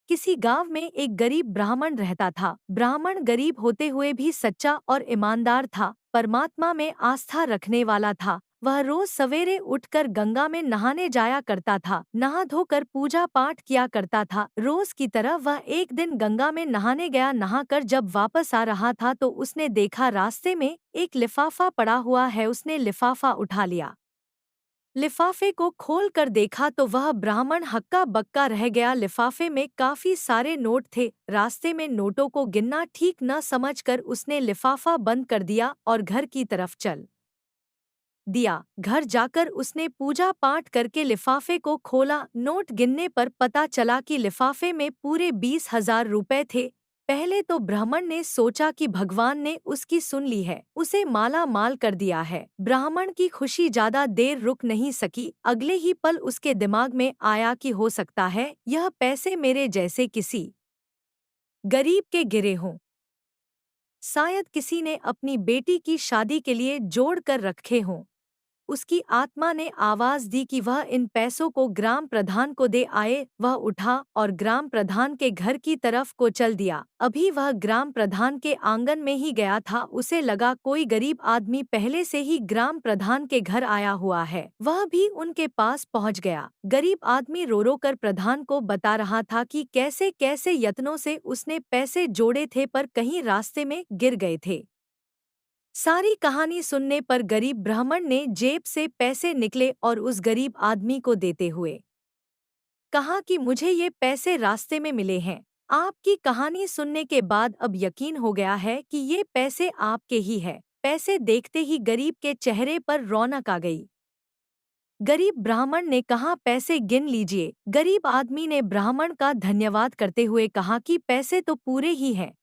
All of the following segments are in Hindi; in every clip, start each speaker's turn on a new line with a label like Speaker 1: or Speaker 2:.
Speaker 1: किसी गांव में एक गरीब ब्राह्मण रहता था। ब्राह्मण गरीब होते हुए भी सच्चा और ईमानदार था, परमात्मा में आस्था रखने वाला था। वह रोज सवेरे उठकर गंगा में नहाने जाया करता था, नहा धोकर पूजा पाठ किया करता था। रोज की तरह वह एक दिन गंगा में नहाने गया। नहाकर जब वापस आ रहा था तो उसने देखा रास्ते में एक लिफाफा पड़ा हुआ है। उसने लिफाफा उठा लिया। लिफाफे को खोल कर देखा तो वह ब्राह्मण हक्का बक्का रह गया। लिफाफे में काफी सारे नोट थे। रास्ते में नोटों को गिनना ठीक न समझकर उसने लिफाफा बंद कर दिया और घर की तरफ चल दिया। घर जाकर उसने पूजा पाठ करके लिफाफे को खोला। नोट गिनने पर पता चला कि लिफाफे में पूरे 20,000 रुपए थे। पहले तो ब्राह्मण ने सोचा कि भगवान ने उसकी सुन ली है, उसे माला माल कर दिया है। ब्राह्मण की खुशी ज्यादा देर रुक नहीं सकी। अगले ही पल उसके दिमाग में आया कि हो सकता है यह पैसे मेरे जैसे किसी गरीब के गिरे हों। शायद किसी ने अपनी बेटी की शादी के लिए जोड़ कर रखे हों। उसकी आत्मा ने आवाज दी कि वह इन पैसों को ग्राम प्रधान को दे आए। वह उठा और ग्राम प्रधान के घर की तरफ को चल दिया। अभी वह ग्राम प्रधान के आंगन में ही गया था, उसे लगा कोई गरीब आदमी पहले से ही ग्राम प्रधान के घर आया हुआ है। वह भी उनके पास पहुंच गया। गरीब आदमी रो रो कर प्रधान को बता रहा था कि कैसे कैसे यत्नों से उसने पैसे जोड़े थे पर कहीं रास्ते में गिर गए थे। सारी कहानी सुनने पर गरीब ब्राह्मण ने जेब से पैसे निकले और उस गरीब आदमी को देते हुए कहा कि मुझे ये पैसे रास्ते में मिले हैं। आपकी कहानी सुनने के बाद अब यकीन हो गया है कि ये पैसे आपके ही हैं। पैसे देखते ही गरीब के चेहरे पर रौनक आ गई। गरीब ब्राह्मण ने कहा, पैसे गिन लीजिए। गरीब आदमी ने ब्राह्मण का धन्यवाद करते हुए कहा कि पैसे तो पूरे ही हैं,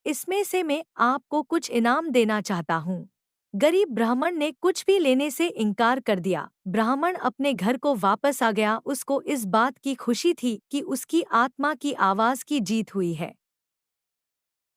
Speaker 1: इसमें से मैं आपको कुछ इनाम देना चाहता हूँ। गरीब ब्राह्मण ने कुछ भी लेने से इनकार कर दिया। ब्राह्मण अपने घर को वापस आ गया। उसको इस बात की खुशी थी कि उसकी आत्मा की आवाज की जीत हुई है।